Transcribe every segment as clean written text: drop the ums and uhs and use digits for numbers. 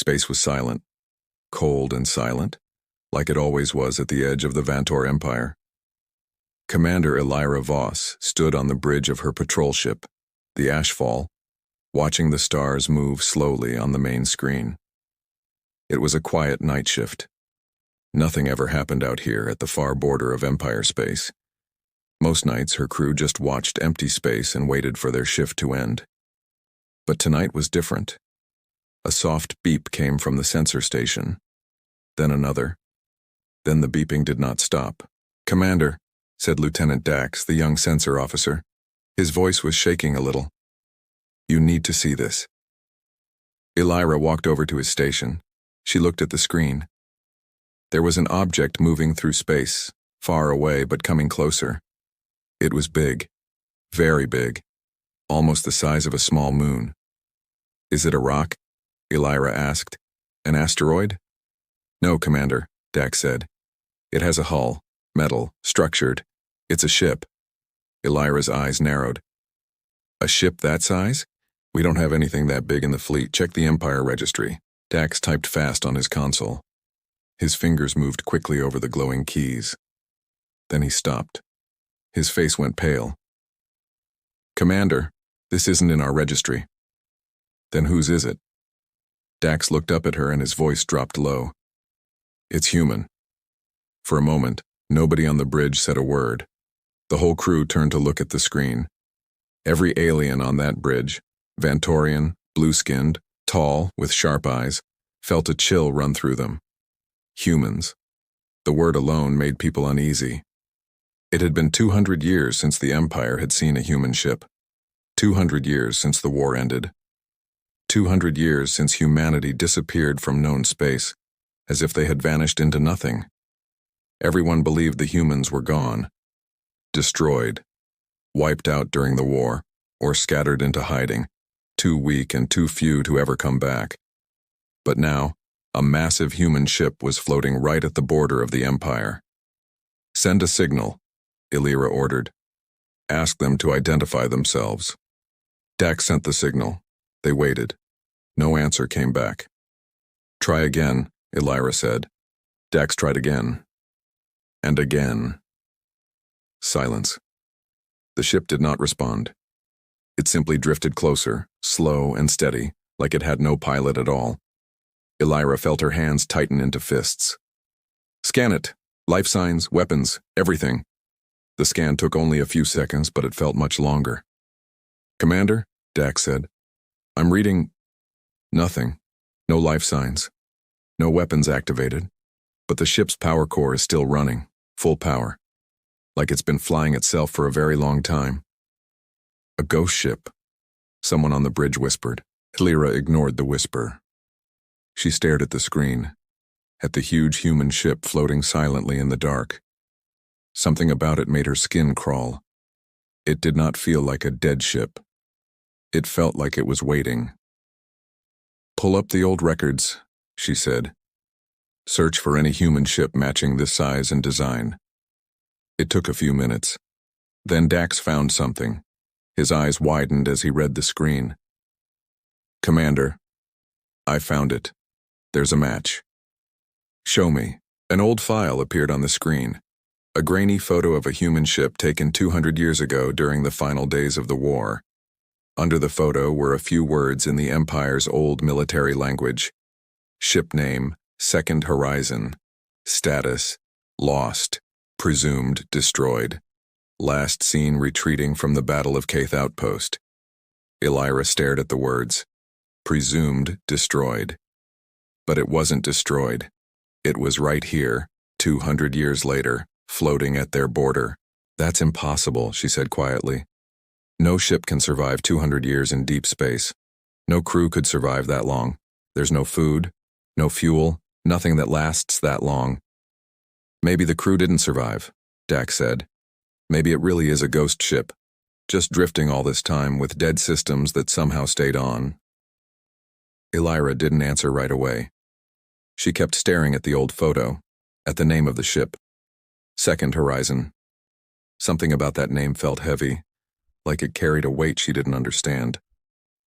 Space was silent, cold and silent, like it always was at the edge of the Vantor Empire. Commander Elira Voss stood on the bridge of her patrol ship, the Ashfall, watching the stars move slowly on the main screen. It was a quiet night shift. Nothing ever happened out here at the far border of Empire space. Most nights her crew just watched empty space and waited for their shift to end. But tonight was different. A soft beep came from the sensor station. Then another. Then the beeping did not stop. "Commander," said Lieutenant Dax, the young sensor officer. His voice was shaking a little. "You need to see this." Elira walked over to his station. She looked at the screen. There was an object moving through space, far away but coming closer. It was big, very big, almost the size of a small moon. "Is it a rock?" Elira asked. "An asteroid?" "No, Commander," Dax said. "It has a hull, metal, structured. It's a ship." Elira's eyes narrowed. "A ship that size? We don't have anything that big in the fleet. Check the Empire registry." Dax typed fast on his console. His fingers moved quickly over the glowing keys. Then he stopped. His face went pale. "Commander, this isn't in our registry." "Then whose is it?" Dax looked up at her and his voice dropped low. "It's human." For a moment, nobody on the bridge said a word. The whole crew turned to look at the screen. Every alien on that bridge, Vantorian, blue-skinned, tall, with sharp eyes, felt a chill run through them. Humans. The word alone made people uneasy. It had been 200 years since the Empire had seen a human ship. 200 years since the war ended. 200 years since humanity disappeared from known space, as if they had vanished into nothing. Everyone believed the humans were gone. Destroyed. Wiped out during the war, or scattered into hiding, too weak and too few to ever come back. But now, a massive human ship was floating right at the border of the Empire. "Send a signal," Elira ordered. "Ask them to identify themselves." Dax sent the signal. They waited. No answer came back. "Try again," Elira said. Dax tried again. And again. Silence. The ship did not respond. It simply drifted closer, slow and steady, like it had no pilot at all. Elira felt her hands tighten into fists. "Scan it. Life signs, weapons, everything." The scan took only a few seconds, but it felt much longer. "Commander," Dax said, "I'm reading nothing. No life signs. No weapons activated. But the ship's power core is still running, full power. Like it's been flying itself for a very long time." "A ghost ship," someone on the bridge whispered. Elira ignored the whisper. She stared at the screen, at the huge human ship floating silently in the dark. Something about it made her skin crawl. It did not feel like a dead ship. It felt like it was waiting. "Pull up the old records," she said. "Search for any human ship matching this size and design." It took a few minutes. Then Dax found something. His eyes widened as he read the screen. "Commander, I found it. There's a match." "Show me." An old file appeared on the screen. A grainy photo of a human ship taken 200 years ago during the final days of the war. Under the photo were a few words in the Empire's old military language. Ship name, Second Horizon. Status, lost. Presumed destroyed. Last seen retreating from the Battle of Kaith Outpost. Elira stared at the words. Presumed destroyed. But it wasn't destroyed. It was right here, 200 years later, floating at their border. "That's impossible," she said quietly. "No ship can survive 200 years in deep space. No crew could survive that long. There's no food, no fuel, nothing that lasts that long." "Maybe the crew didn't survive," Dax said. "Maybe it really is a ghost ship, just drifting all this time with dead systems that somehow stayed on." Elira didn't answer right away. She kept staring at the old photo, at the name of the ship. Second Horizon. Something about that name felt heavy, like it carried a weight she didn't understand.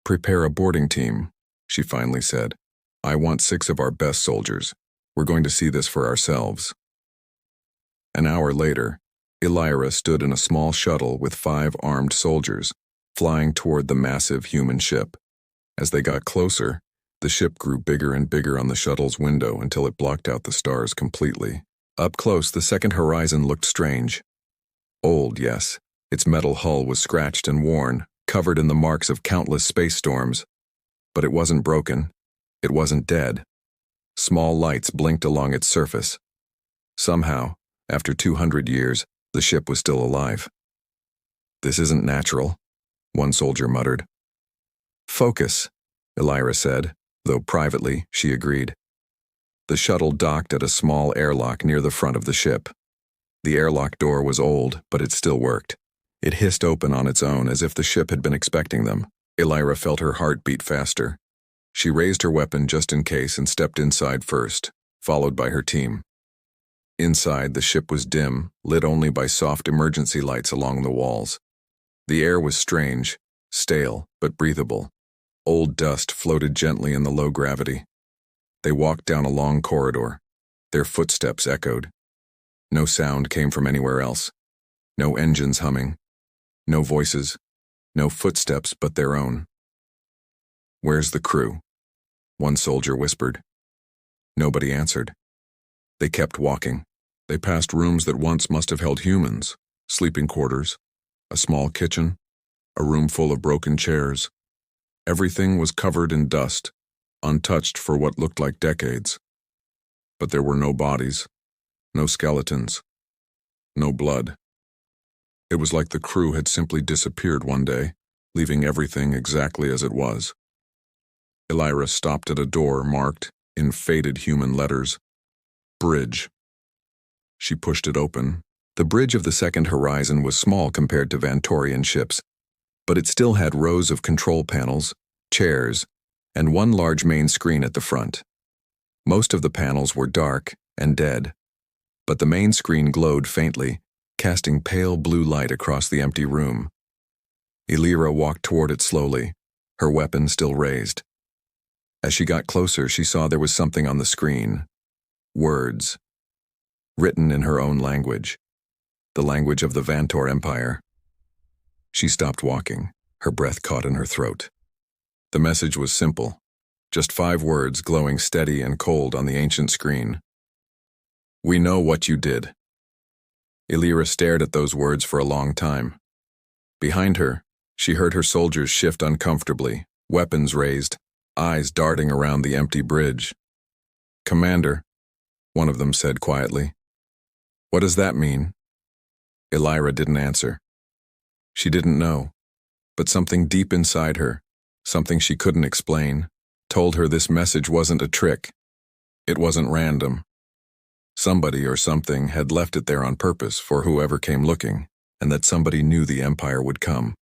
"Prepare a boarding team," she finally said. I want 6 of our best soldiers. We're going to see this for ourselves." An hour later, Elira stood in a small shuttle with 5 armed soldiers, flying toward the massive human ship. As they got closer, the ship grew bigger and bigger on the shuttle's window until it blocked out the stars completely. Up close, the second horizon looked strange. Old, yes. Its metal hull was scratched and worn, covered in the marks of countless space storms. But it wasn't broken. It wasn't dead. Small lights blinked along its surface. Somehow, after 200 years, the ship was still alive. "This isn't natural," one soldier muttered. "Focus," Elira said, though privately she agreed. The shuttle docked at a small airlock near the front of the ship. The airlock door was old, but it still worked. It hissed open on its own as if the ship had been expecting them. Elira felt her heart beat faster. She raised her weapon just in case and stepped inside first, followed by her team. Inside, the ship was dim, lit only by soft emergency lights along the walls. The air was strange, stale, but breathable. Old dust floated gently in the low gravity. They walked down a long corridor. Their footsteps echoed. No sound came from anywhere else. No engines humming. No voices. No footsteps but their own. "Where's the crew?" one soldier whispered. Nobody answered. They kept walking. They passed rooms that once must have held humans, sleeping quarters, a small kitchen, a room full of broken chairs. Everything was covered in dust, untouched for what looked like decades. But there were no bodies, no skeletons, no blood. It was like the crew had simply disappeared one day, leaving everything exactly as it was. Elira stopped at a door marked, in faded human letters, "Bridge." She pushed it open. The bridge of the second horizon was small compared to Vantorian ships, but it still had rows of control panels, chairs, and one large main screen at the front. Most of the panels were dark and dead, but the main screen glowed faintly, casting pale blue light across the empty room. Elira walked toward it slowly, her weapon still raised. As she got closer, she saw there was something on the screen. Words. Written in her own language. The language of the Vantor Empire. She stopped walking, her breath caught in her throat. The message was simple. Just 5 words glowing steady and cold on the ancient screen. "We know what you did." Elira stared at those words for a long time. Behind her, she heard her soldiers shift uncomfortably, weapons raised, eyes darting around the empty bridge. "Commander," one of them said quietly. "What does that mean?" Elira didn't answer. She didn't know, but something deep inside her, something she couldn't explain, told her this message wasn't a trick. It wasn't random. Somebody or something had left it there on purpose for whoever came looking, and that somebody knew the Empire would come.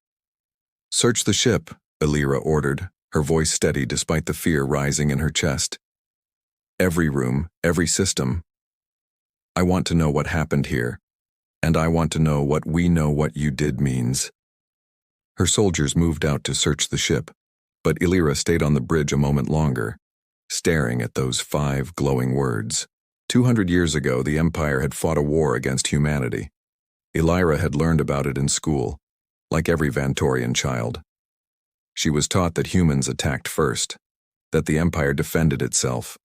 "Search the ship," Elira ordered, her voice steady despite the fear rising in her chest. "Every room, every system. I want to know what happened here, and I want to know what we know what you did means." Her soldiers moved out to search the ship, but Elira stayed on the bridge a moment longer, staring at those 5 glowing words. 200 years ago, the Empire had fought a war against humanity. Elira had learned about it in school, like every Vantorian child. She was taught that humans attacked first, that the Empire defended itself,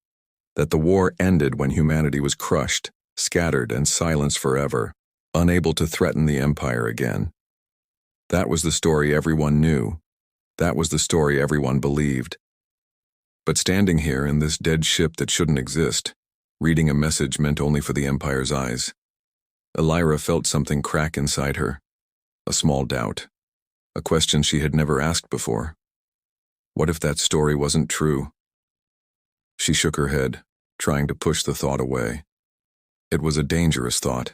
that the war ended when humanity was crushed, scattered, and silenced forever, unable to threaten the Empire again. That was the story everyone knew. That was the story everyone believed. But standing here in this dead ship that shouldn't exist, reading a message meant only for the Empire's eyes, Elira felt something crack inside her. A small doubt. A question she had never asked before. What if that story wasn't true? She shook her head, trying to push the thought away. It was a dangerous thought.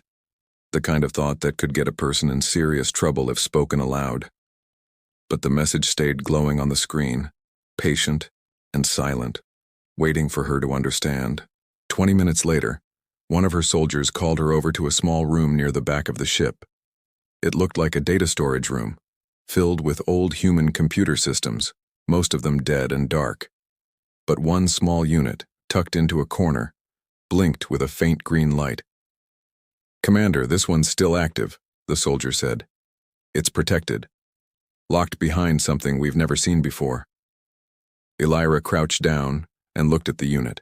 The kind of thought that could get a person in serious trouble if spoken aloud. But the message stayed glowing on the screen, patient and silent, waiting for her to understand. 20 minutes later, one of her soldiers called her over to a small room near the back of the ship. It looked like a data storage room, filled with old human computer systems, most of them dead and dark. But one small unit, tucked into a corner, blinked with a faint green light. "Commander, this one's still active," the soldier said. "It's protected. Locked behind something we've never seen before." Elira crouched down and looked at the unit.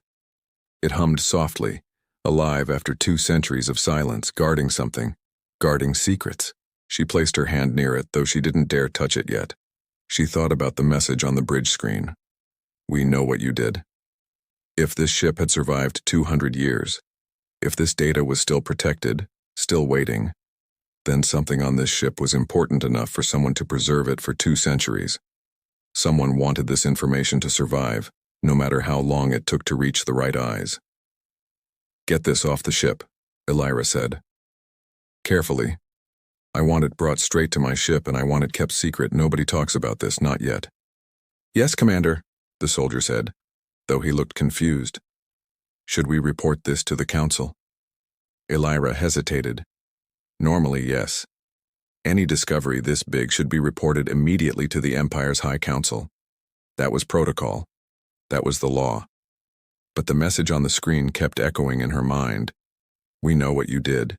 It hummed softly, alive after 2 centuries of silence, guarding something, guarding secrets. She placed her hand near it, though she didn't dare touch it yet. She thought about the message on the bridge screen. "We know what you did." If this ship had survived 200 years, if this data was still protected, still waiting, then something on this ship was important enough for someone to preserve it for 2 centuries. Someone wanted this information to survive, no matter how long it took to reach the right eyes. "Get this off the ship," Elira said. "Carefully. I want it brought straight to my ship, and I want it kept secret. Nobody talks about this, not yet." "Yes, Commander," the soldier said, though he looked confused. "Should we report this to the Council?" Elira hesitated. Normally, yes. Any discovery this big should be reported immediately to the Empire's High Council. That was protocol. That was the law. But the message on the screen kept echoing in her mind. "We know what you did."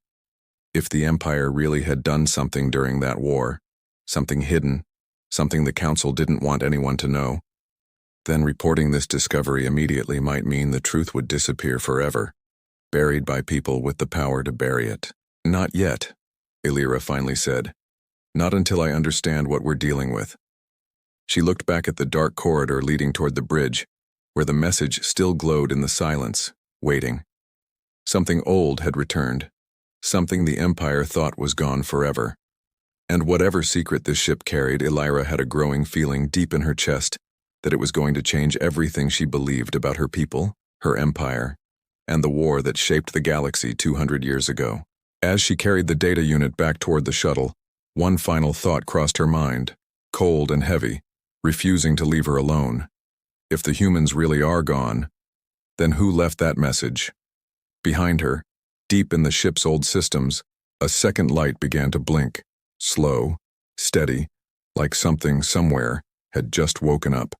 If the Empire really had done something during that war, something hidden, something the Council didn't want anyone to know, then reporting this discovery immediately might mean the truth would disappear forever, buried by people with the power to bury it. "Not yet," Elira finally said. "Not until I understand what we're dealing with." She looked back at the dark corridor leading toward the bridge, where the message still glowed in the silence, waiting. Something old had returned, something the Empire thought was gone forever. And whatever secret this ship carried, Elira had a growing feeling deep in her chest that it was going to change everything she believed about her people, her empire, and the war that shaped the galaxy 200 years ago. As she carried the data unit back toward the shuttle, one final thought crossed her mind, cold and heavy, refusing to leave her alone. If the humans really are gone, then who left that message? Behind her, deep in the ship's old systems, a second light began to blink, slow, steady, like something somewhere had just woken up.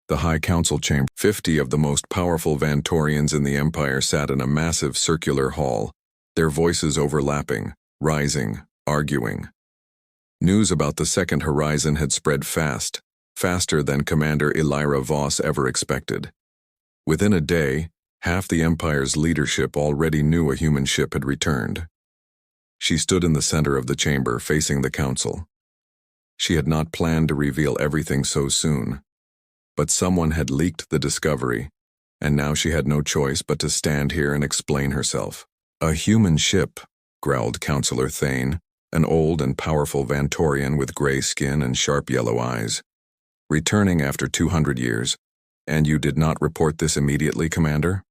The High Council chamber. 50 of the most powerful Vantorians in the Empire sat in a massive circular hall, their voices overlapping, rising, arguing. News about the second horizon had spread fast, faster than Commander Elira Voss ever expected. Within a day, half the Empire's leadership already knew a human ship had returned. She stood in the center of the chamber, facing the Council. She had not planned to reveal everything so soon, but someone had leaked the discovery, and now she had no choice but to stand here and explain herself. "A human ship," growled Councillor Thane, an old and powerful Vantorian with gray skin and sharp yellow eyes. "Returning after 200 years, and you did not report this immediately, Commander?"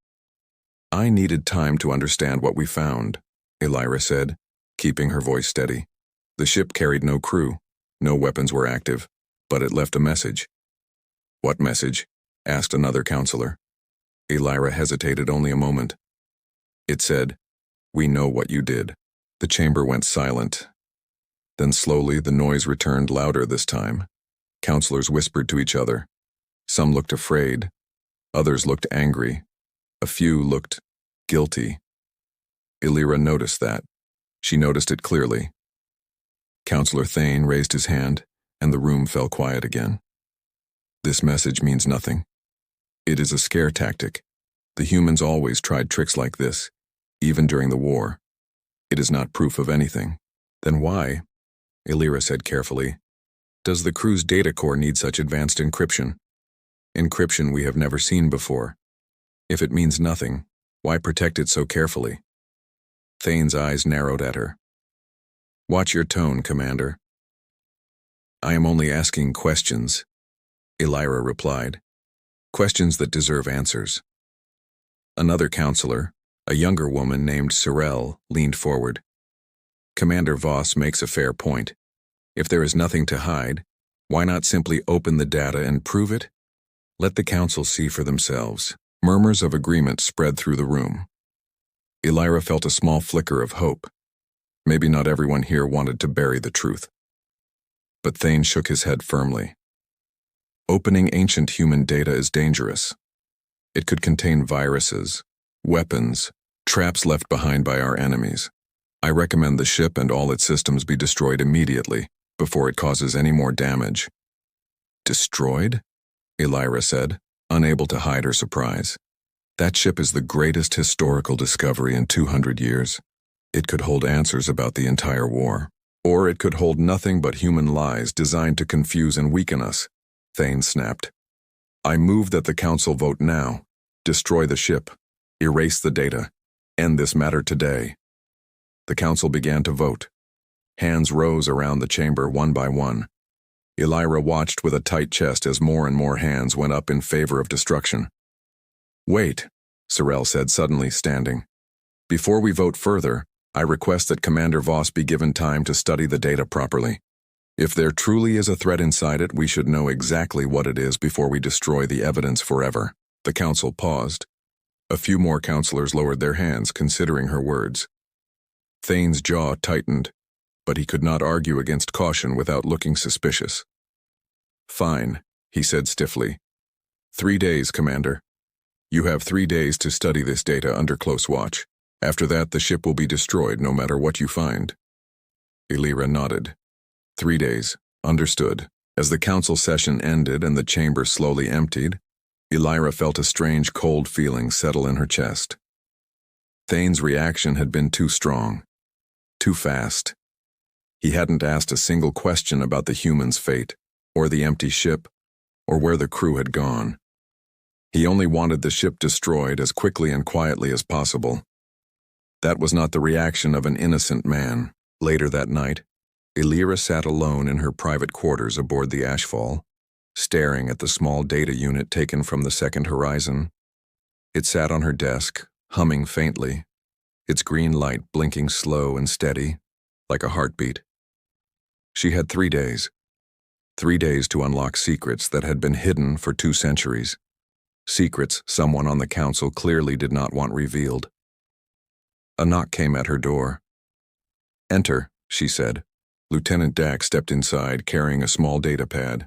"I needed time to understand what we found," Elira said, keeping her voice steady. "The ship carried no crew, no weapons were active, but it left a message." "What message?" asked another counselor. Elira hesitated only a moment. It said, "We know what you did." The chamber went silent. Then slowly the noise returned, louder this time. Counselors whispered to each other. Some looked afraid. Others looked angry. A few looked guilty. Elira noticed that. She noticed it clearly. Counselor Thane raised his hand, and the room fell quiet again. "This message means nothing. It is a scare tactic. The humans always tried tricks like this, even during the war. It is not proof of anything." "Then why," Elira said carefully, "does the crew's data core need such advanced encryption? Encryption we have never seen before. If it means nothing, why protect it so carefully?" Thane's eyes narrowed at her. "Watch your tone, Commander." "I am only asking questions," Elira replied. "Questions that deserve answers." Another counselor, a younger woman named Sorel, leaned forward. "Commander Voss makes a fair point. If there is nothing to hide, why not simply open the data and prove it? Let the council see for themselves." Murmurs of agreement spread through the room. Elira felt a small flicker of hope. Maybe not everyone here wanted to bury the truth. But Thane shook his head firmly. "Opening ancient human data is dangerous. It could contain viruses, weapons, traps left behind by our enemies. I recommend the ship and all its systems be destroyed immediately, before it causes any more damage." "Destroyed?" Elira said, unable to hide her surprise. "That ship is the greatest historical discovery in 200 years. It could hold answers about the entire war. Or it could hold nothing but human lies designed to confuse and weaken us," Thane snapped. "I move that the Council vote now. Destroy the ship. Erase the data. End this matter today." The Council began to vote. Hands rose around the chamber one by one. Elira watched with a tight chest as more and more hands went up in favor of destruction. "Wait," Sorel said, suddenly standing. "Before we vote further, I request that Commander Voss be given time to study the data properly. If there truly is a threat inside it, we should know exactly what it is before we destroy the evidence forever." The Council paused. A few more councillors lowered their hands, considering her words. Thane's jaw tightened, but he could not argue against caution without looking suspicious. "Fine," he said stiffly. 3 days, Commander. You have 3 days to study this data under close watch. After that, the ship will be destroyed no matter what you find." Elira nodded. 3 days. Understood. As the council session ended and the chamber slowly emptied, Elira felt a strange cold feeling settle in her chest. Thane's reaction had been too strong. Too fast. He hadn't asked a single question about the humans' fate, or the empty ship, or where the crew had gone. He only wanted the ship destroyed as quickly and quietly as possible. That was not the reaction of an innocent man. Later that night, Elira sat alone in her private quarters aboard the Ashfall, staring at the small data unit taken from the second horizon. It sat on her desk, humming faintly, its green light blinking slow and steady, like a heartbeat. She had 3 days. 3 days to unlock secrets that had been hidden for 2 centuries. Secrets someone on the council clearly did not want revealed. A knock came at her door. "Enter," she said. Lieutenant Dax stepped inside, carrying a small data pad.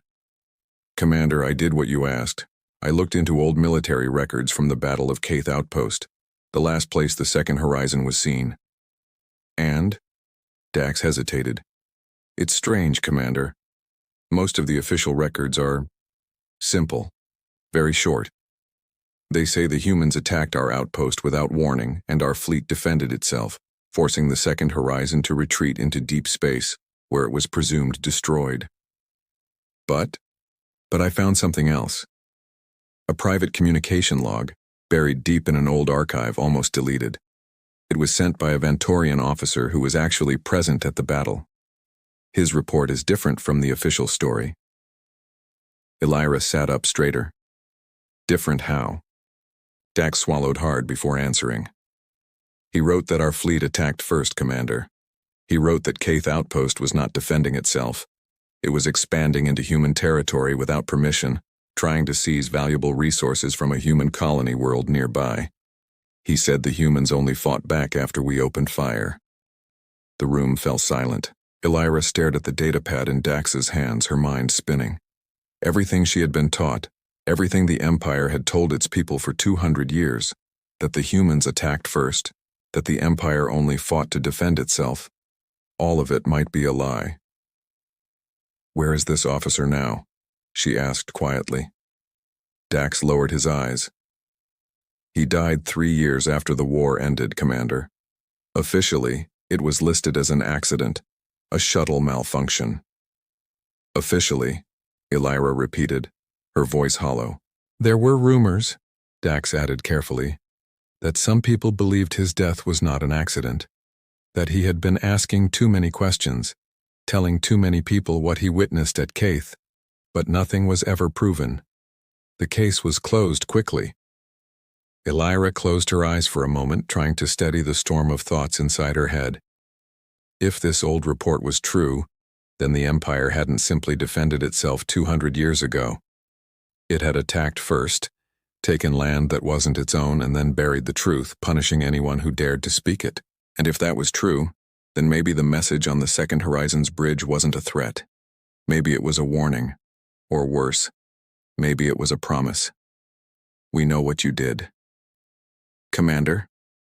"Commander, I did what you asked. I looked into old military records from the Battle of Kaith Outpost, the last place the second horizon was seen." "And?" Dax hesitated. "It's strange, Commander. Most of the official records are simple, very short. They say the humans attacked our outpost without warning, and our fleet defended itself, forcing the second horizon to retreat into deep space, where it was presumed destroyed. But I found something else. A private communication log, buried deep in an old archive, almost deleted. It was sent by a Vantorian officer who was actually present at the battle. His report is different from the official story." Elira sat up straighter. "Different how?" Dax swallowed hard before answering. "He wrote that our fleet attacked first, Commander. He wrote that Kaith Outpost was not defending itself. It was expanding into human territory without permission, trying to seize valuable resources from a human colony world nearby. He said the humans only fought back after we opened fire." The room fell silent. Elira stared at the datapad in Dax's hands, her mind spinning. Everything she had been taught, everything the Empire had told its people for 200 years, that the humans attacked first, that the Empire only fought to defend itself, all of it might be a lie. "Where is this officer now?" she asked quietly. Dax lowered his eyes. "He died 3 years after the war ended, Commander. Officially, it was listed as an accident, a shuttle malfunction." "Officially," Elira repeated, her voice hollow. "There were rumors," Dax added carefully, "that some people believed his death was not an accident, that he had been asking too many questions, telling too many people what he witnessed at Kaith, but nothing was ever proven. The case was closed quickly." Elira closed her eyes for a moment, trying to steady the storm of thoughts inside her head. If this old report was true, then the Empire hadn't simply defended itself 200 years ago. It had attacked first, taken land that wasn't its own, and then buried the truth, punishing anyone who dared to speak it. And if that was true, then maybe the message on the Second Horizon's bridge wasn't a threat. Maybe it was a warning. Or worse, maybe it was a promise. We know what you did. Commander,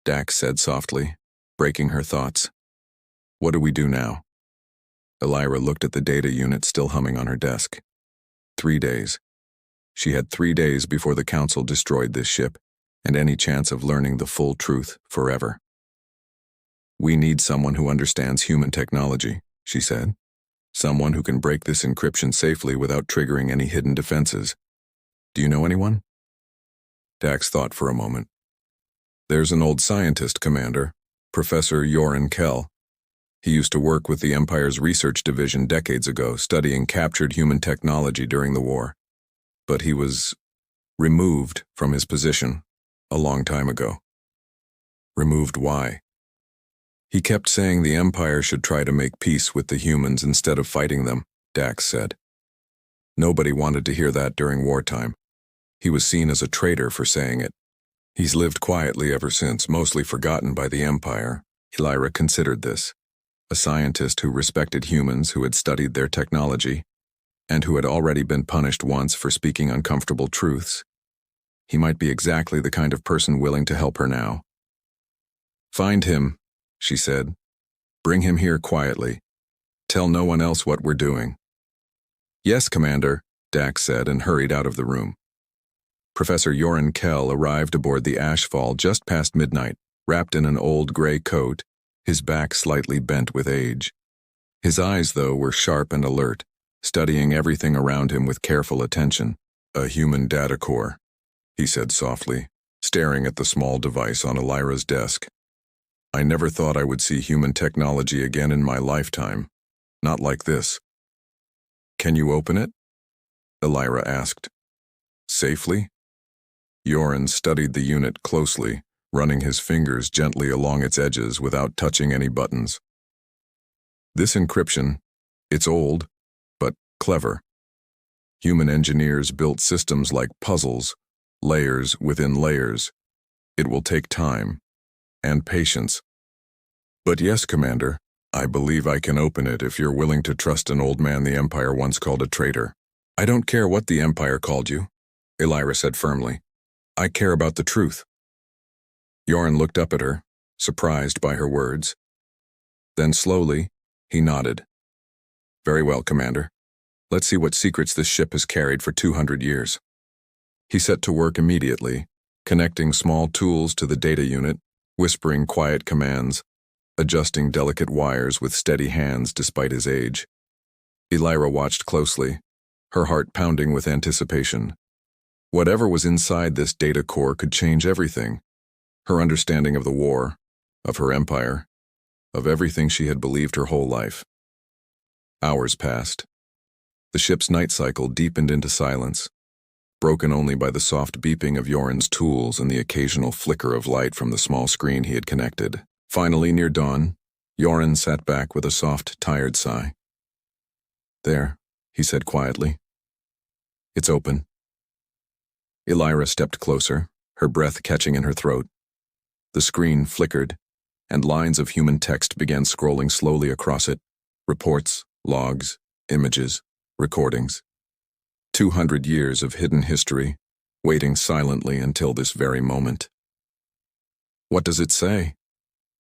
Dax said softly, breaking her thoughts. What do we do now? Elira looked at the data unit still humming on her desk. 3 days. She had 3 days before the Council destroyed this ship, and any chance of learning the full truth forever. We need someone who understands human technology, she said. Someone who can break this encryption safely without triggering any hidden defenses. Do you know anyone? Dax thought for a moment. There's an old scientist, Commander, Professor Joran Kell. He used to work with the Empire's research division decades ago, studying captured human technology during the war. But he was removed from his position a long time ago. Removed why? He kept saying the Empire should try to make peace with the humans instead of fighting them, Dax said. Nobody wanted to hear that during wartime. He was seen as a traitor for saying it. He's lived quietly ever since, mostly forgotten by the Empire. Elira considered this. A scientist who respected humans, who had studied their technology, and who had already been punished once for speaking uncomfortable truths. He might be exactly the kind of person willing to help her now. Find him, she said. Bring him here quietly. Tell no one else what we're doing. Yes, Commander, Dax said and hurried out of the room. Professor Joran Kell arrived aboard the Ashfall just past midnight, wrapped in an old gray coat, his back slightly bent with age. His eyes, though, were sharp and alert, studying everything around him with careful attention. A human data core, he said softly, staring at the small device on Elira's desk. I never thought I would see human technology again in my lifetime. Not like this. Can you open it? Elira asked. Safely? Joran studied the unit closely, running his fingers gently along its edges without touching any buttons. This encryption, it's old, but clever. Human engineers built systems like puzzles, layers within layers. It will take time and patience. But yes, Commander, I believe I can open it if you're willing to trust an old man the Empire once called a traitor. I don't care what the Empire called you, Elira said firmly. I care about the truth. Joran looked up at her, surprised by her words. Then slowly, he nodded. Very well, Commander. Let's see what secrets this ship has carried for 200 years. He set to work immediately, connecting small tools to the data unit, whispering quiet commands, adjusting delicate wires with steady hands despite his age. Elira watched closely, her heart pounding with anticipation. Whatever was inside this data core could change everything. Her understanding of the war, of her empire, of everything she had believed her whole life. Hours passed. The ship's night cycle deepened into silence, broken only by the soft beeping of Joran's tools and the occasional flicker of light from the small screen he had connected. Finally, near dawn, Joran sat back with a soft, tired sigh. There, he said quietly. It's open. Elira stepped closer, her breath catching in her throat. The screen flickered, and lines of human text began scrolling slowly across it. Reports, logs, images, recordings. 200 years of hidden history, waiting silently until this very moment. What does it say?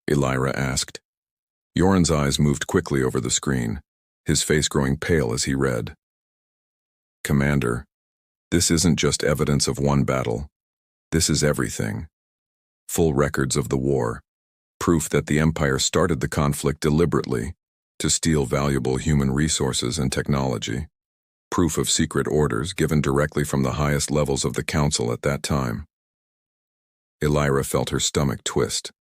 Elira asked. Joran's eyes moved quickly over the screen, his face growing pale as he read. Commander, this isn't just evidence of one battle. This is everything. Full records of the war, proof that the Empire started the conflict deliberately to steal valuable human resources and technology. Proof of secret orders given directly from the highest levels of the Council at that time. Elira felt her stomach twist.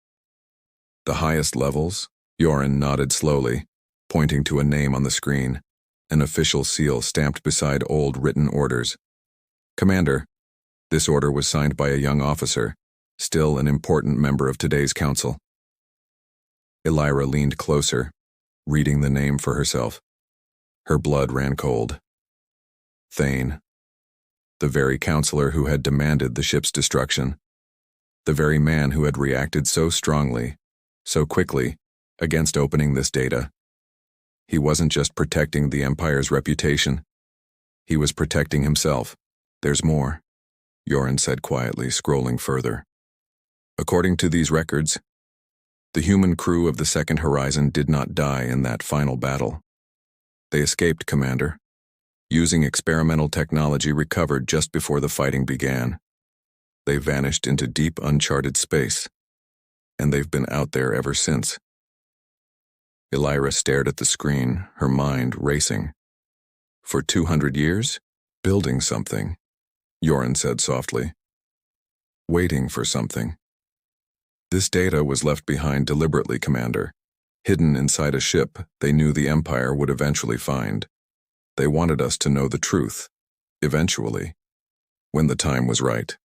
The highest levels? Joran nodded slowly, pointing to a name on the screen, an official seal stamped beside old written orders. Commander, this order was signed by a young officer, still an important member of today's council. Elira leaned closer, reading the name for herself. Her blood ran cold. Thane. The very counselor who had demanded the ship's destruction. The very man who had reacted so strongly, so quickly, against opening this data. He wasn't just protecting the Empire's reputation. He was protecting himself. There's more. Yoren said quietly, scrolling further. According to these records, the human crew of the Second Horizon did not die in that final battle. They escaped, Commander, using experimental technology recovered just before the fighting began. They vanished into deep, uncharted space, and they've been out there ever since. Elira stared at the screen, her mind racing. For 200 years? Building something, Yoren said softly. Waiting for something. This data was left behind deliberately, Commander, hidden inside a ship they knew the Empire would eventually find. They wanted us to know the truth, eventually, when the time was right.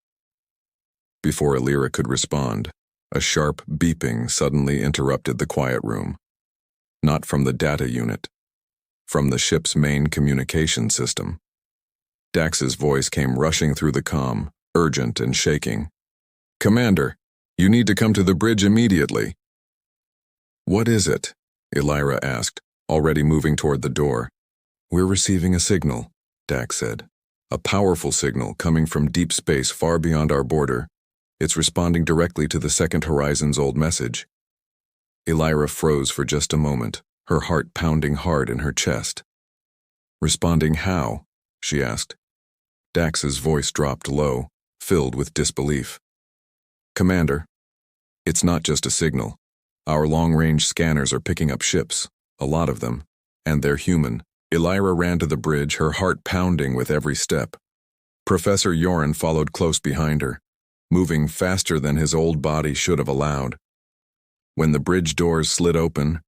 Before Elira could respond, a sharp beeping suddenly interrupted the quiet room. Not from the data unit, from the ship's main communication system. Dax's voice came rushing through the comm, urgent and shaking. Commander, you need to come to the bridge immediately. What is it? Elira asked, already moving toward the door. We're receiving a signal, Dax said. A powerful signal coming from deep space far beyond our border. It's responding directly to the Second Horizon's old message. Elira froze for just a moment, her heart pounding hard in her chest. Responding how? She asked. Dax's voice dropped low, filled with disbelief. Commander, it's not just a signal. Our long-range scanners are picking up ships, a lot of them, and they're human. Elira ran to the bridge, her heart pounding with every step. Professor Yoren followed close behind her, moving faster than his old body should have allowed. When the bridge doors slid open,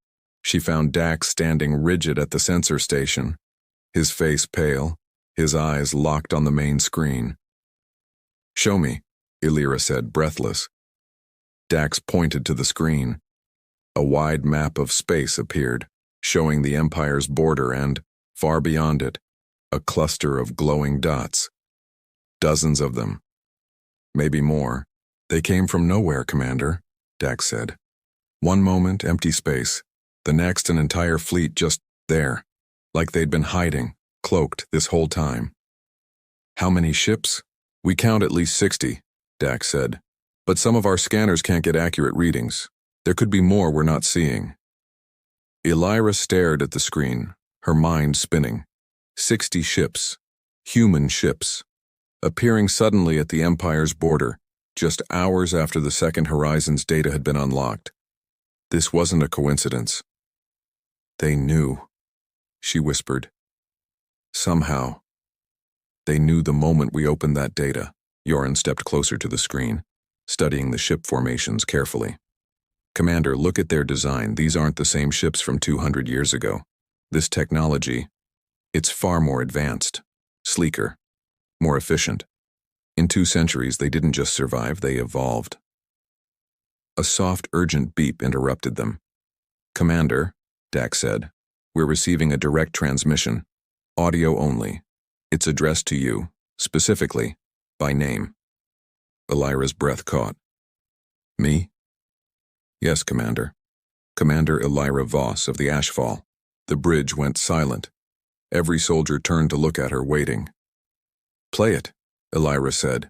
she found Dax standing rigid at the sensor station, his face pale, his eyes locked on the main screen. Show me, Elira said, breathless. Dax pointed to the screen. A wide map of space appeared, showing the Empire's border and, far beyond it, a cluster of glowing dots. Dozens of them. Maybe more. They came from nowhere, Commander, Dax said. One moment, empty space. The next, an entire fleet just there, like they'd been hiding, cloaked this whole time. How many ships? We count at least 60, Dax said. But some of our scanners can't get accurate readings. There could be more we're not seeing. Elira stared at the screen, her mind spinning. 60 ships, human ships, appearing suddenly at the Empire's border, just hours after the Second Horizon's data had been unlocked. This wasn't a coincidence. They knew, she whispered. Somehow. They knew the moment we opened that data. Yoren stepped closer to the screen, studying the ship formations carefully. Commander, look at their design. These aren't the same ships from 200 years ago. This technology, it's far more advanced, sleeker, more efficient. In 2 centuries, they didn't just survive, they evolved. A soft, urgent beep interrupted them. Commander, Dax said, we're receiving a direct transmission, audio only. It's addressed to you, specifically, by name. Elira's breath caught. Me? Yes, Commander. Commander Elira Voss of the Ashfall. The bridge went silent. Every soldier turned to look at her, waiting. Play it, Elira said.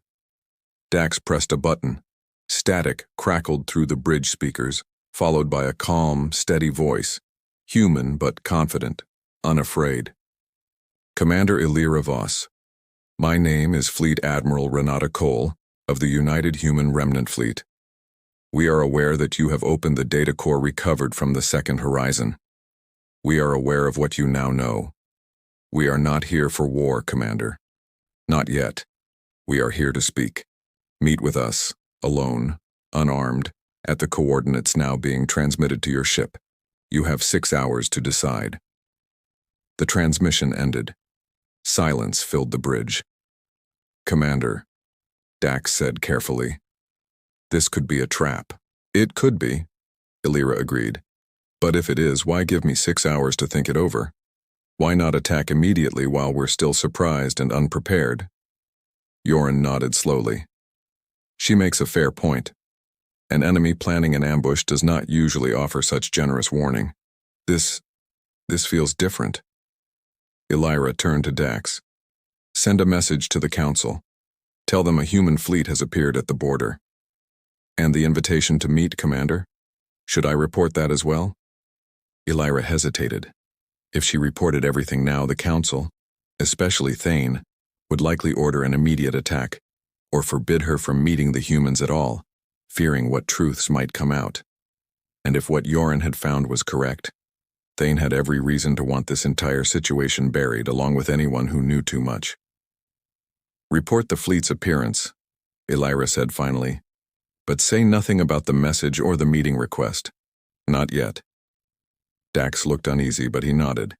Dax pressed a button. Static crackled through the bridge speakers, followed by a calm, steady voice, human but confident, unafraid. Commander Elira Voss, my name is Fleet Admiral Renata Cole of the United Human Remnant Fleet. We are aware that you have opened the data core recovered from the Second Horizon. We are aware of what you now know. We are not here for war, Commander. Not yet. We are here to speak. Meet with us, alone, unarmed, at the coordinates now being transmitted to your ship. You have 6 hours to decide. The transmission ended. Silence filled the bridge. Commander, Dax said carefully. This could be a trap. It could be, Elira agreed. But if it is, why give me 6 hours to think it over? Why not attack immediately while we're still surprised and unprepared? Yoren nodded slowly. She makes a fair point. An enemy planning an ambush does not usually offer such generous warning. This feels different. Elira turned to Dax. Send a message to the Council. Tell them a human fleet has appeared at the border. And the invitation to meet, Commander? Should I report that as well? Elira hesitated. If she reported everything now, the Council, especially Thane, would likely order an immediate attack, or forbid her from meeting the humans at all, fearing what truths might come out. And if what Yoren had found was correct, Thane had every reason to want this entire situation buried, along with anyone who knew too much. Report the fleet's appearance, Elira said finally, but say nothing about the message or the meeting request. Not yet. Dax looked uneasy, but he nodded.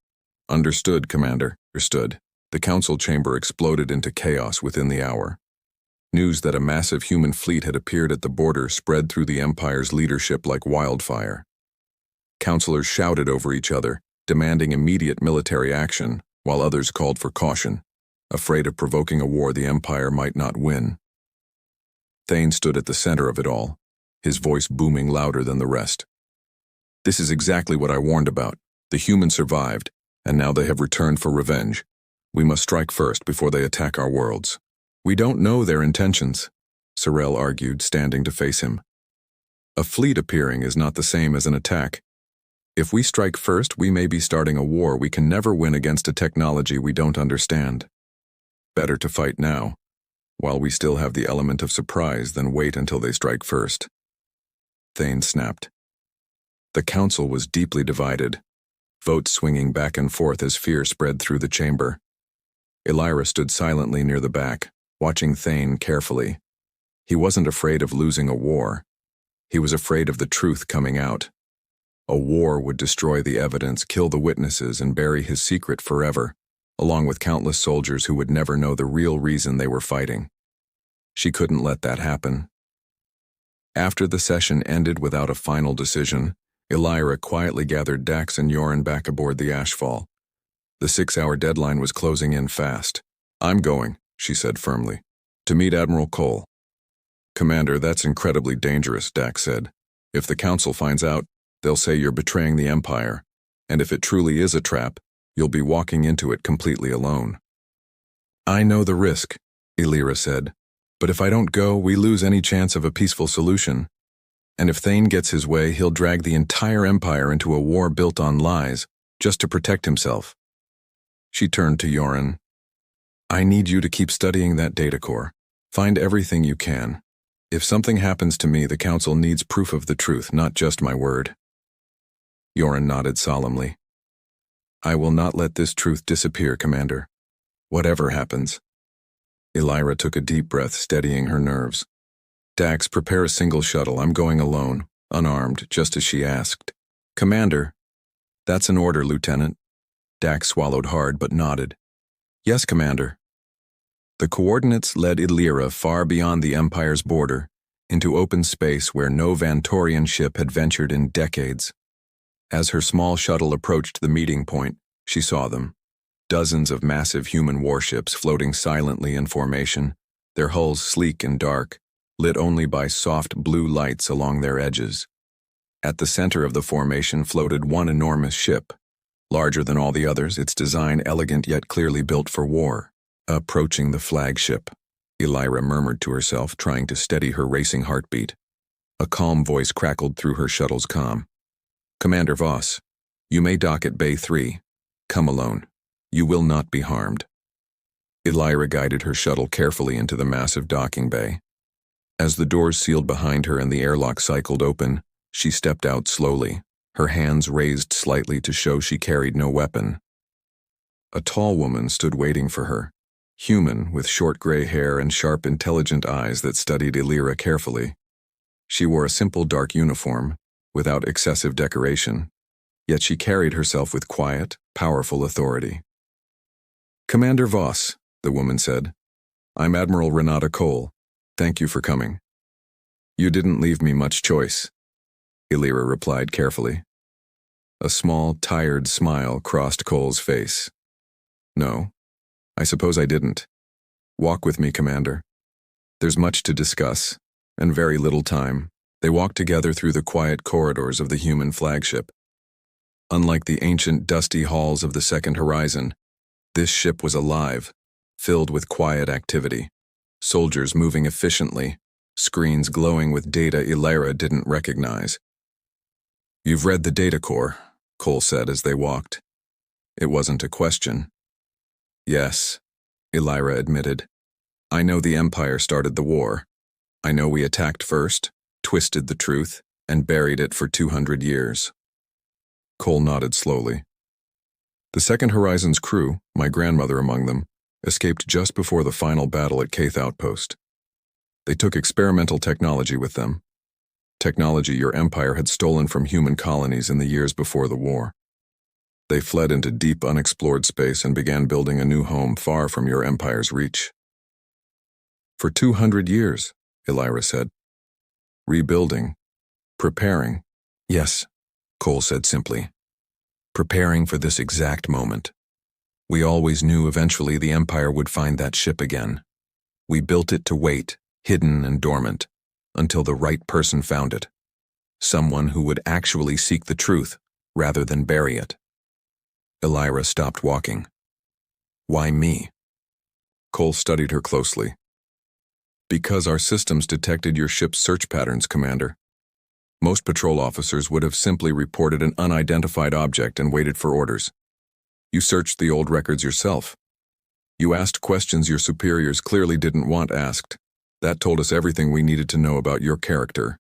Understood, Commander. Understood. The council chamber exploded into chaos within the hour. News that a massive human fleet had appeared at the border spread through the Empire's leadership like wildfire. Councilors shouted over each other, demanding immediate military action, while others called for caution, afraid of provoking a war the Empire might not win. Thane stood at the center of it all, his voice booming louder than the rest. This is exactly what I warned about. The humans survived, and now they have returned for revenge. We must strike first before they attack our worlds. We don't know their intentions, Sorel argued, standing to face him. A fleet appearing is not the same as an attack. If we strike first, we may be starting a war we can never win against a technology we don't understand. Better to fight now, while we still have the element of surprise, than wait until they strike first. Thane snapped. The council was deeply divided, votes swinging back and forth as fear spread through the chamber. Elira stood silently near the back, watching Thane carefully. He wasn't afraid of losing a war. He was afraid of the truth coming out. A war would destroy the evidence, kill the witnesses, and bury his secret forever, along with countless soldiers who would never know the real reason they were fighting. She couldn't let that happen. After the session ended without a final decision, Elira quietly gathered Dax and Yoren back aboard the Ashfall. The 6-hour deadline was closing in fast. I'm going, she said firmly, to meet Admiral Cole. Commander, that's incredibly dangerous, Dax said. If the Council finds out, they'll say you're betraying the Empire, and if it truly is a trap, you'll be walking into it completely alone. I know the risk, Elira said, but if I don't go, we lose any chance of a peaceful solution. And if Thane gets his way, he'll drag the entire Empire into a war built on lies, just to protect himself. She turned to Yoren. I need you to keep studying that data core. Find everything you can. If something happens to me, the Council needs proof of the truth, not just my word. Yoren nodded solemnly. I will not let this truth disappear, Commander. Whatever happens. Elira took a deep breath, steadying her nerves. Dax, prepare a single shuttle. I'm going alone, unarmed, just as she asked. Commander. That's an order, Lieutenant. Dax swallowed hard but nodded. Yes, Commander. The coordinates led Elira far beyond the Empire's border, into open space where no Vantorian ship had ventured in decades. As her small shuttle approached the meeting point, she saw them. Dozens of massive human warships floating silently in formation, their hulls sleek and dark, lit only by soft blue lights along their edges. At the center of the formation floated one enormous ship, larger than all the others, its design elegant yet clearly built for war. Approaching the flagship, Elira murmured to herself, trying to steady her racing heartbeat. A calm voice crackled through her shuttle's comm. Commander Voss, you may dock at Bay 3. Come alone. You will not be harmed. Elira guided her shuttle carefully into the massive docking bay. As the doors sealed behind her and the airlock cycled open, she stepped out slowly, her hands raised slightly to show she carried no weapon. A tall woman stood waiting for her, human with short gray hair and sharp, intelligent eyes that studied Elira carefully. She wore a simple dark uniform, without excessive decoration, yet she carried herself with quiet, powerful authority. Commander Voss, the woman said. I'm Admiral Renata Cole. Thank you for coming. You didn't leave me much choice, Elira replied carefully. A small, tired smile crossed Cole's face. No, I suppose I didn't. Walk with me, Commander. There's much to discuss, and very little time. They walked together through the quiet corridors of the human flagship. Unlike the ancient, dusty halls of the Second Horizon, this ship was alive, filled with quiet activity. soldiers moving efficiently, screens glowing with data Elira didn't recognize. "You've read the data core," Cole said as they walked. It wasn't a question. "Yes," Elira admitted. "I know the Empire started the war. I know we attacked first, twisted the truth, and buried it for 200 years. Cole nodded slowly. "The Second Horizon's crew, my grandmother among them, escaped just before the final battle at Kaith Outpost. They took experimental technology with them. Technology your empire had stolen from human colonies in the years before the war. They fled into deep unexplored space and began building a new home far from your empire's reach." "For 200 years, Elira said. "Rebuilding. Preparing." "Yes," Cole said simply. "Preparing for this exact moment. We always knew eventually the Empire would find that ship again. We built it to wait, hidden and dormant, until the right person found it. Someone who would actually seek the truth, rather than bury it." Elira stopped walking. "Why me?" Cole studied her closely. "Because our systems detected your ship's search patterns, Commander. Most patrol officers would have simply reported an unidentified object and waited for orders. You searched the old records yourself. You asked questions your superiors clearly didn't want asked. That told us everything we needed to know about your character."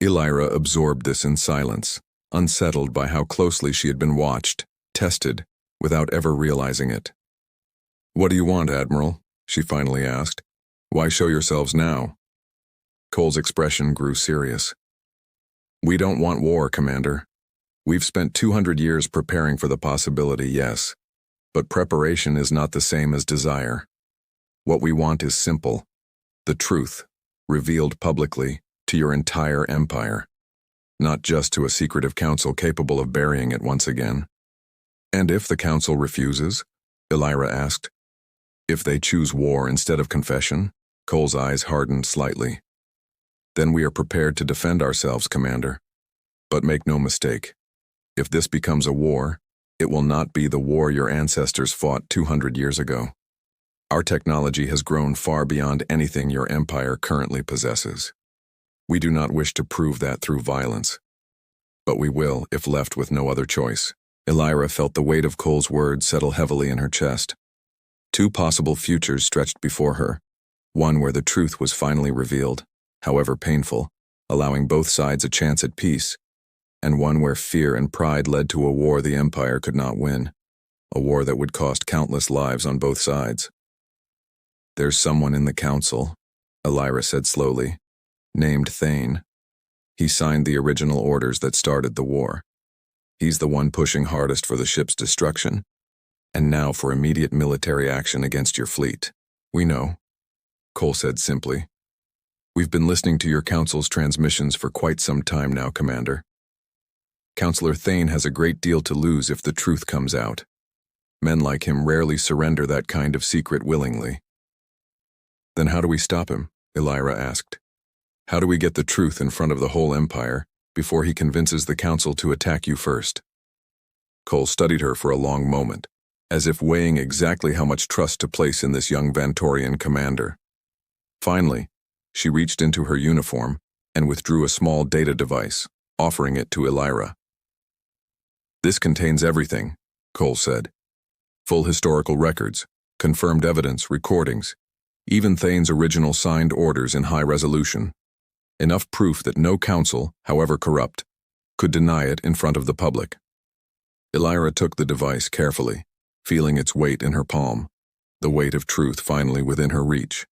Elira absorbed this in silence, unsettled by how closely she had been watched, tested, without ever realizing it. "What do you want, Admiral?" she finally asked. "Why show yourselves now?" Cole's expression grew serious. "We don't want war, Commander. We've spent 200 years preparing for the possibility, yes, but preparation is not the same as desire. What we want is simple. The truth, revealed publicly to your entire empire, not just to a secretive council capable of burying it once again." "And if the council refuses?" Elira asked. "If they choose war instead of confession?" Cole's eyes hardened slightly. "Then we are prepared to defend ourselves, Commander. But make no mistake, if this becomes a war, it will not be the war your ancestors fought 200 years ago. Our technology has grown far beyond anything your empire currently possesses. We do not wish to prove that through violence. But we will if left with no other choice." Elira felt the weight of Cole's words settle heavily in her chest. Two possible futures stretched before her, one where the truth was finally revealed, however painful, allowing both sides a chance at peace, and one where fear and pride led to a war the Empire could not win, a war that would cost countless lives on both sides. "There's someone in the council," Elira said slowly, "named Thane. He signed the original orders that started the war. He's the one pushing hardest for the ship's destruction, and now for immediate military action against your fleet." "We know," Cole said simply. "We've been listening to your council's transmissions for quite some time now, Commander. Counselor Thane has a great deal to lose if the truth comes out. Men like him rarely surrender that kind of secret willingly." "Then how do we stop him?" Elira asked. "How do we get the truth in front of the whole Empire before he convinces the Council to attack you first?" Cole studied her for a long moment, as if weighing exactly how much trust to place in this young Vantorian commander. Finally, she reached into her uniform and withdrew a small data device, offering it to Elira. "This contains everything," Cole said. "Full historical records, confirmed evidence, recordings, even Thane's original signed orders in high resolution. Enough proof that no council, however corrupt, could deny it in front of the public." Elira took the device carefully, feeling its weight in her palm, the weight of truth finally within her reach.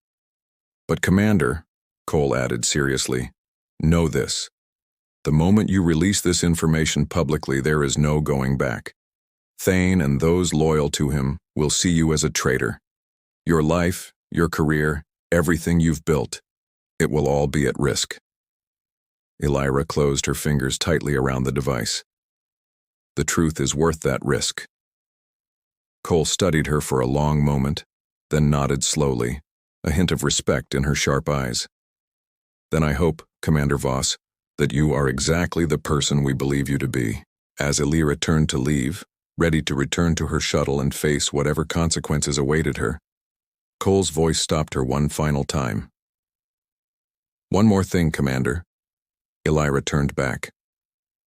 "But Commander," Cole added seriously, "know this. The moment you release this information publicly, there is no going back. Thane and those loyal to him will see you as a traitor. Your life, your career, everything you've built, it will all be at risk." Elira closed her fingers tightly around the device. "The truth is worth that risk." Cole studied her for a long moment, then nodded slowly, a hint of respect in her sharp eyes. "Then I hope, Commander Voss, that you are exactly the person we believe you to be." As Elira turned to leave, ready to return to her shuttle and face whatever consequences awaited her, Cole's voice stopped her one final time. One more thing, Commander. Elira turned back.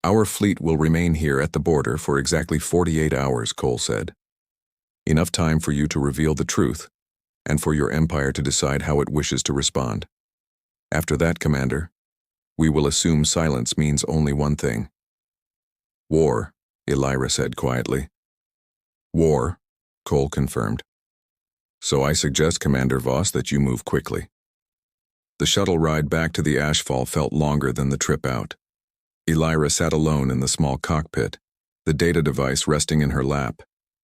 Our fleet will remain here at the border for exactly 48 hours, Cole said. Enough time for you to reveal the truth, and for your empire to decide how it wishes to respond. After that, Commander, we will assume silence means only one thing. War, Elira said quietly. War, Cole confirmed. So I suggest, Commander Voss, that you move quickly. The shuttle ride back to the ashfall felt longer than the trip out. Elira sat alone in the small cockpit, the data device resting in her lap,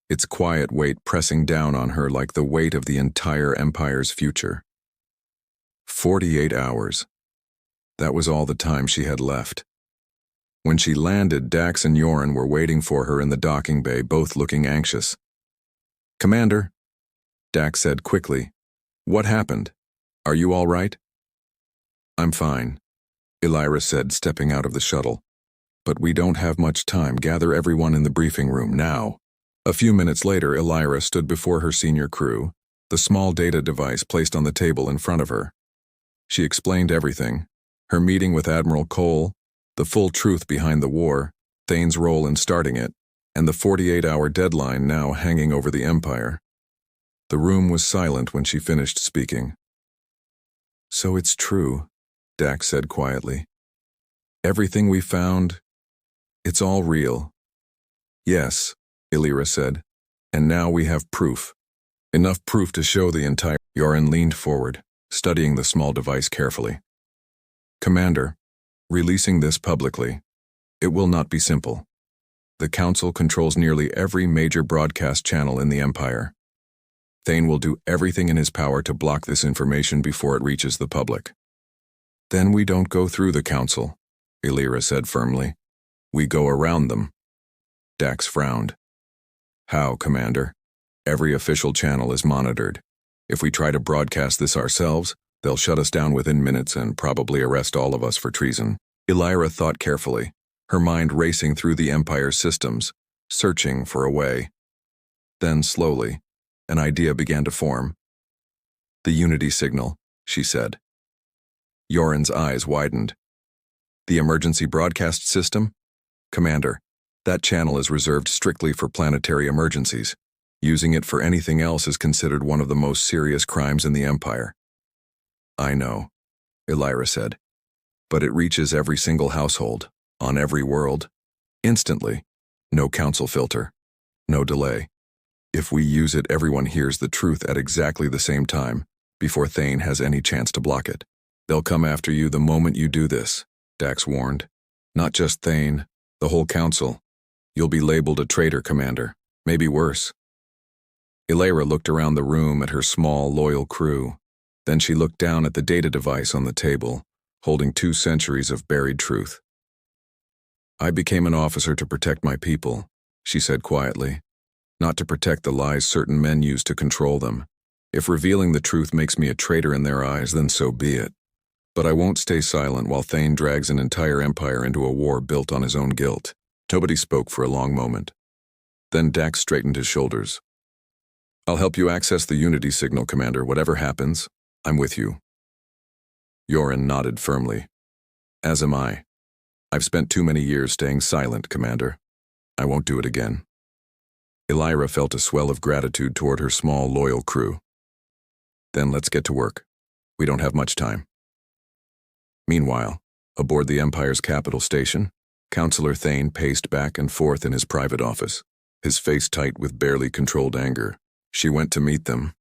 its quiet weight pressing down on her like the weight of the entire Empire's future. 48 hours. That was all the time she had left. When she landed, Dax and Yoren were waiting for her in the docking bay, both looking anxious. Commander, Dax said quickly, what happened? Are you all right? I'm fine, Elira said, stepping out of the shuttle. But we don't have much time. Gather everyone in the briefing room now. A few minutes later, Elira stood before her senior crew, the small data device placed on the table in front of her. She explained everything, her meeting with Admiral Cole, the full truth behind the war, Thane's role in starting it, and the 48-hour deadline now hanging over the Empire. The room was silent when she finished speaking. So it's true, Dax said quietly. Everything we found, it's all real. Yes, Elira said, and now we have proof. Enough proof to show the entire... Yoren leaned forward, studying the small device carefully. Commander, releasing this publicly, it will not be simple. The Council controls nearly every major broadcast channel in the Empire. Thane will do everything in his power to block this information before it reaches the public. Then we don't go through the Council, Elira said firmly. We go around them. Dax frowned. How, Commander? Every official channel is monitored. If we try to broadcast this ourselves, they'll shut us down within minutes and probably arrest all of us for treason. Elira thought carefully, her mind racing through the Empire's systems, searching for a way. Then, slowly, an idea began to form. The Unity signal, she said. Yoren's eyes widened. The emergency broadcast system? Commander, that channel is reserved strictly for planetary emergencies. Using it for anything else is considered one of the most serious crimes in the Empire. I know, Elira said. But it reaches every single household, on every world, instantly. No council filter, no delay. If we use it, everyone hears the truth at exactly the same time, before Thane has any chance to block it. They'll come after you the moment you do this, Dax warned. Not just Thane, the whole council. You'll be labeled a traitor, Commander. Maybe worse. Elira looked around the room at her small, loyal crew. Then she looked down at the data device on the table, holding 2 centuries of buried truth. I became an officer to protect my people, she said quietly. Not to protect the lies certain men use to control them. If revealing the truth makes me a traitor in their eyes, then so be it. But I won't stay silent while Thane drags an entire empire into a war built on his own guilt. Nobody spoke for a long moment. Then Dax straightened his shoulders. I'll help you access the Unity signal, Commander. Whatever happens, I'm with you. Yoren nodded firmly. As am I. I've spent too many years staying silent, Commander. I won't do it again. Elira felt a swell of gratitude toward her small, loyal crew. Then let's get to work. We don't have much time. Meanwhile, aboard the Empire's capital station, Councillor Thane paced back and forth in his private office, his face tight with barely controlled anger. She went to meet them.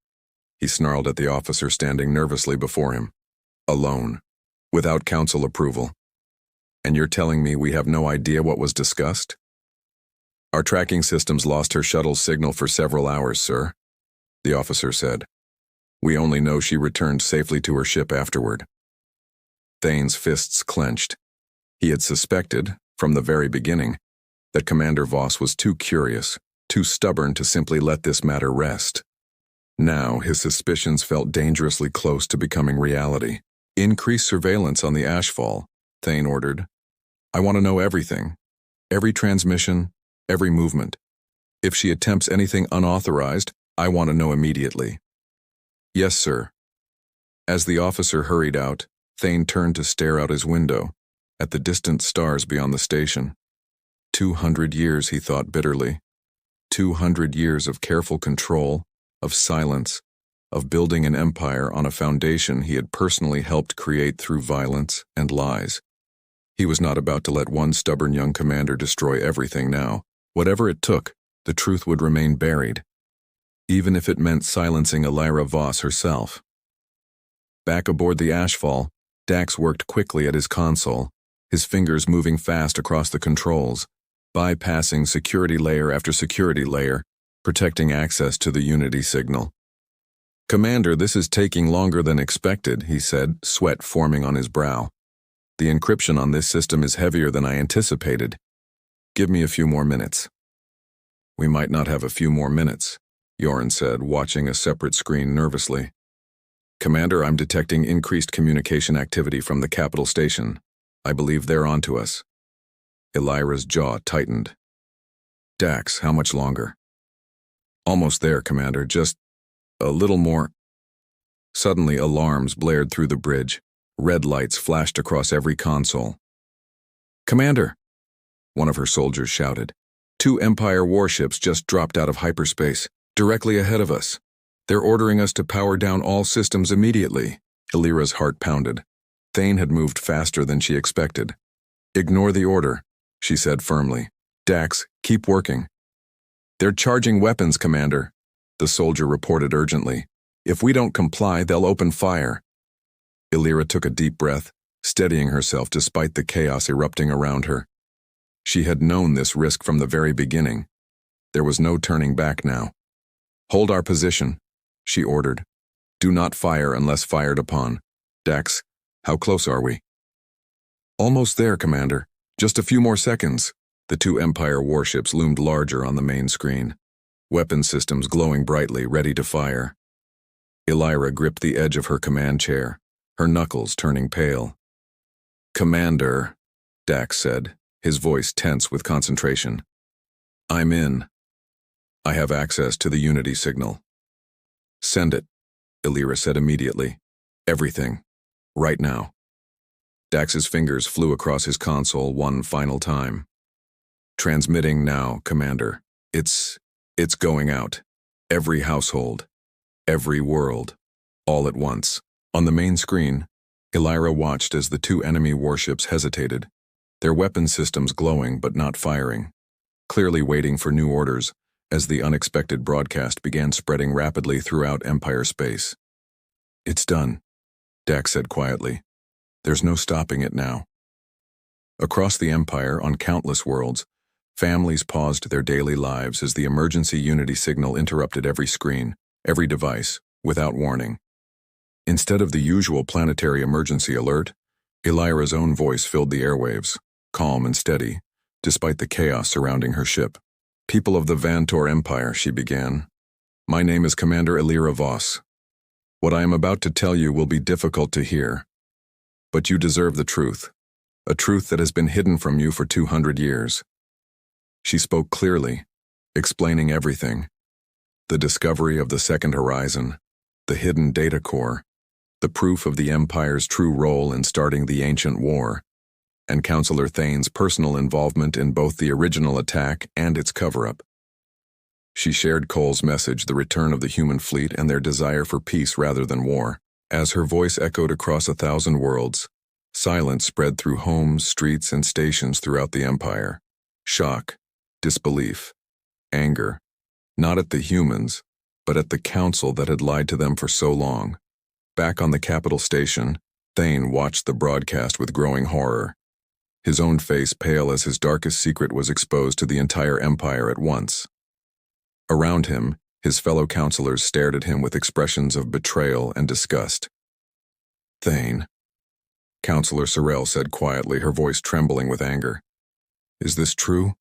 He snarled at the officer standing nervously before him. Alone, without council approval. And you're telling me we have no idea what was discussed? Our tracking systems lost her shuttle's signal for several hours, sir, the officer said. We only know she returned safely to her ship afterward. Thane's fists clenched. He had suspected, from the very beginning, that Commander Voss was too curious, too stubborn to simply let this matter rest. Now his suspicions felt dangerously close to becoming reality. Increase surveillance on the ashfall, Thane ordered. I want to know everything. Every transmission, every movement. If she attempts anything unauthorized, I want to know immediately. Yes, sir. As the officer hurried out, Thane turned to stare out his window, at the distant stars beyond the station. 200 years, he thought bitterly. 200 years of careful control, of silence, of building an empire on a foundation he had personally helped create through violence and lies. He was not about to let one stubborn young commander destroy everything now. Whatever it took, the truth would remain buried, even if it meant silencing Elira Voss herself. Back aboard the Ashfall, Dax worked quickly at his console, his fingers moving fast across the controls, bypassing security layer after security layer, protecting access to the Unity signal. "Commander, this is taking longer than expected," he said, sweat forming on his brow. "The encryption on this system is heavier than I anticipated. Give me a few more minutes." "We might not have a few more minutes," Yoren said, watching a separate screen nervously. "Commander, I'm detecting increased communication activity from the capital station. I believe they're onto us." Elira's jaw tightened. "Dax, how much longer?" "Almost there, Commander, just a little more." Suddenly, alarms blared through the bridge. Red lights flashed across every console. "Commander!" one of her soldiers shouted. "2 Empire warships just dropped out of hyperspace, directly ahead of us. They're ordering us to power down all systems immediately." Elira's heart pounded. Thane had moved faster than she expected. "Ignore the order," she said firmly. "Dax, keep working." "They're charging weapons, Commander," the soldier reported urgently. "If we don't comply, they'll open fire." Elira took a deep breath, steadying herself despite the chaos erupting around her. She had known this risk from the very beginning. There was no turning back now. "Hold our position," she ordered. "Do not fire unless fired upon. Dax, how close are we?" "Almost there, Commander. Just a few more seconds." The 2 Empire warships loomed larger on the main screen, weapon systems glowing brightly, ready to fire. Elira gripped the edge of her command chair, her knuckles turning pale. "Commander," Dax said, his voice tense with concentration. "I'm in. I have access to the Unity signal." "Send it," Elira said immediately. "Everything. Right now." Dax's fingers flew across his console one final time. "Transmitting now, Commander. It's going out. Every household. Every world. All at once." On the main screen, Elira watched as the 2 enemy warships hesitated, their weapon systems glowing but not firing, clearly waiting for new orders as the unexpected broadcast began spreading rapidly throughout Empire space. "It's done," Dax said quietly. "There's no stopping it now." Across the Empire, on countless worlds, families paused their daily lives as the emergency Unity signal interrupted every screen, every device, without warning. Instead of the usual planetary emergency alert, Elira's own voice filled the airwaves, calm and steady, despite the chaos surrounding her ship. "People of the Vantor Empire," she began. "My name is Commander Elira Voss. What I am about to tell you will be difficult to hear, but you deserve the truth, a truth that has been hidden from you for 200 years. She spoke clearly, explaining everything. The discovery of the second horizon, the hidden data core, the proof of the Empire's true role in starting the ancient war, and Counselor Thane's personal involvement in both the original attack and its cover-up. She shared Cole's message, the return of the human fleet and their desire for peace rather than war. As her voice echoed across 1,000 worlds, silence spread through homes, streets, and stations throughout the Empire. Shock, disbelief, anger, not at the humans, but at the council that had lied to them for so long. Back on the capital station, Thane watched the broadcast with growing horror, his own face pale as his darkest secret was exposed to the entire Empire at once. Around him, his fellow counselors stared at him with expressions of betrayal and disgust. "Thane," Counselor Sorrell said quietly, her voice trembling with anger. "Is this true?"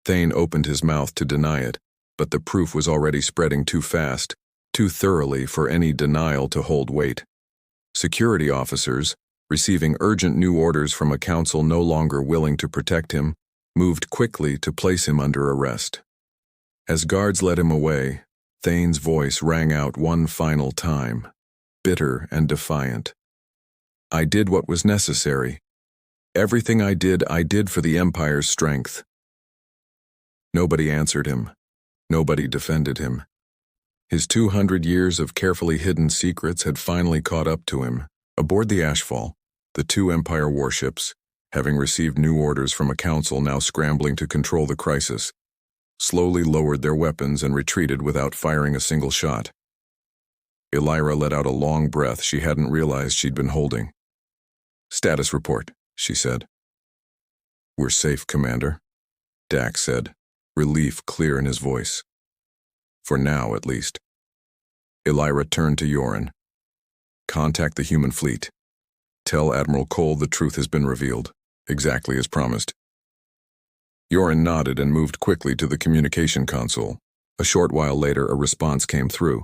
Thane opened his mouth to deny it, but the proof was already spreading too fast, too thoroughly for any denial to hold weight. Security officers, receiving urgent new orders from a council no longer willing to protect him, moved quickly to place him under arrest. As guards led him away, Thane's voice rang out one final time, bitter and defiant. I did what was necessary. Everything I did for the Empire's strength. Nobody answered him. Nobody defended him. His 200 years of carefully hidden secrets had finally caught up to him. Aboard the HFY, the two Empire warships, having received new orders from a council now scrambling to control the crisis, slowly lowered their weapons and retreated without firing a single shot. Elira let out a long breath she hadn't realized she'd been holding. Status report, she said. We're safe, Commander, Dax said, relief clear in his voice. For now, at least. Elira turned to Yoren. Contact the human fleet. Tell Admiral Cole the truth has been revealed, exactly as promised. Yoren nodded and moved quickly to the communication console. A short while later, a response came through,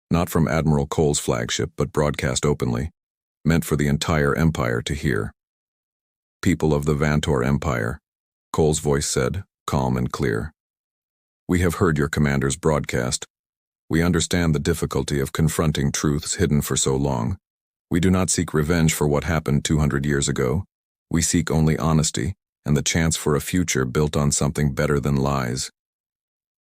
not from Admiral Cole's flagship, but broadcast openly, meant for the entire Empire to hear. People of the Vantor Empire, Cole's voice said, calm and clear. We have heard your commander's broadcast. We understand the difficulty of confronting truths hidden for so long. We do not seek revenge for what happened 200 years ago. We seek only honesty and the chance for a future built on something better than lies.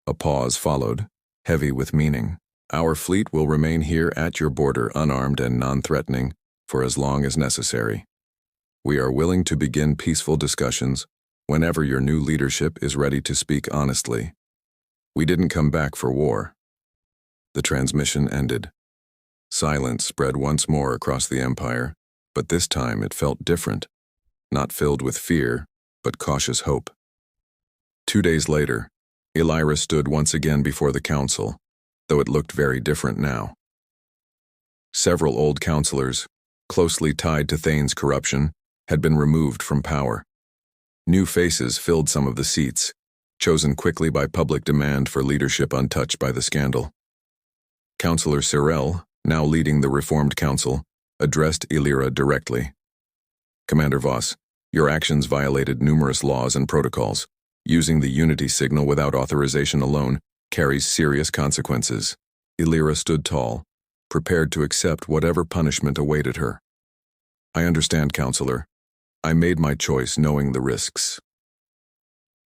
A pause followed, heavy with meaning. Our fleet will remain here at your border unarmed and non-threatening for as long as necessary. We are willing to begin peaceful discussions whenever your new leadership is ready to speak honestly. We didn't come back for war. The transmission ended. Silence spread once more across the Empire, but this time it felt different, not filled with fear, but cautious hope. 2 days later, Elira stood once again before the council, though it looked very different now. Several old councilors, closely tied to Thane's corruption, had been removed from power. New faces filled some of the seats, chosen quickly by public demand for leadership untouched by the scandal. Councillor Cyrell, now leading the Reformed Council, addressed Elira directly. Commander Voss, your actions violated numerous laws and protocols. Using the unity signal without authorization alone carries serious consequences. Elira stood tall, prepared to accept whatever punishment awaited her. I understand, Counselor. I made my choice knowing the risks.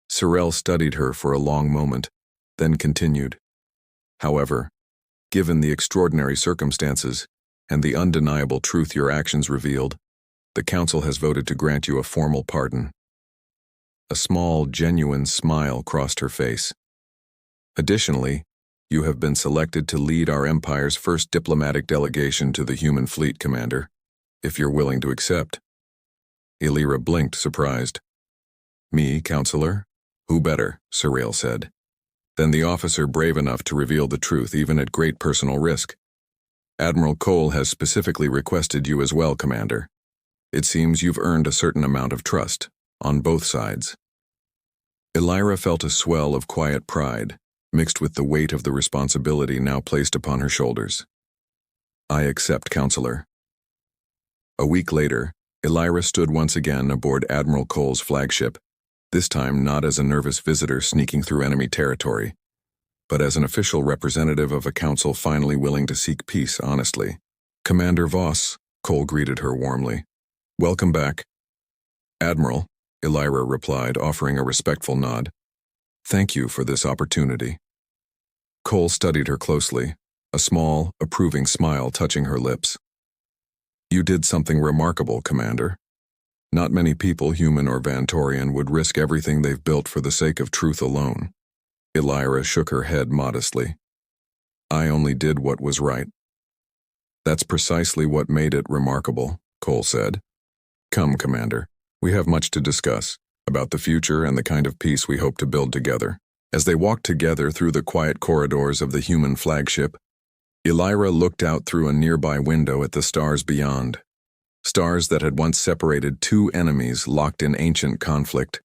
Cyrell studied her for a long moment, then continued. However, given the extraordinary circumstances and the undeniable truth your actions revealed, the Council has voted to grant you a formal pardon. A small, genuine smile crossed her face. Additionally, you have been selected to lead our Empire's first diplomatic delegation to the human fleet, Commander, if you're willing to accept. Elira blinked, surprised. Me, Counselor? Who better, Cyrell said. Then the officer brave enough to reveal the truth even at great personal risk. Admiral Cole has specifically requested you as well, Commander. It seems you've earned a certain amount of trust, on both sides. Elira felt a swell of quiet pride, mixed with the weight of the responsibility now placed upon her shoulders. I accept, Counselor. A week later, Elira stood once again aboard Admiral Cole's flagship, this time not as a nervous visitor sneaking through enemy territory, but as an official representative of a council finally willing to seek peace honestly. Commander Voss, Cole greeted her warmly. Welcome back. Admiral, Elira replied, offering a respectful nod. Thank you for this opportunity. Cole studied her closely, a small, approving smile touching her lips. You did something remarkable, Commander. Not many people, human or Vantorian, would risk everything they've built for the sake of truth alone. Elira shook her head modestly. I only did what was right. That's precisely what made it remarkable, Cole said. Come, Commander, we have much to discuss about the future and the kind of peace we hope to build together. As they walked together through the quiet corridors of the human flagship, Elira looked out through a nearby window at the stars beyond. Stars that had once separated two enemies locked in ancient conflict,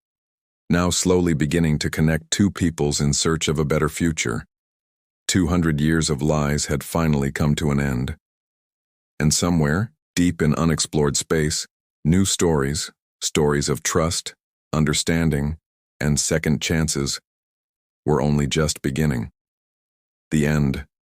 now slowly beginning to connect two peoples in search of a better future. 200 years of lies had finally come to an end. And somewhere, deep in unexplored space, new stories, stories of trust, understanding, and second chances, were only just beginning. The end.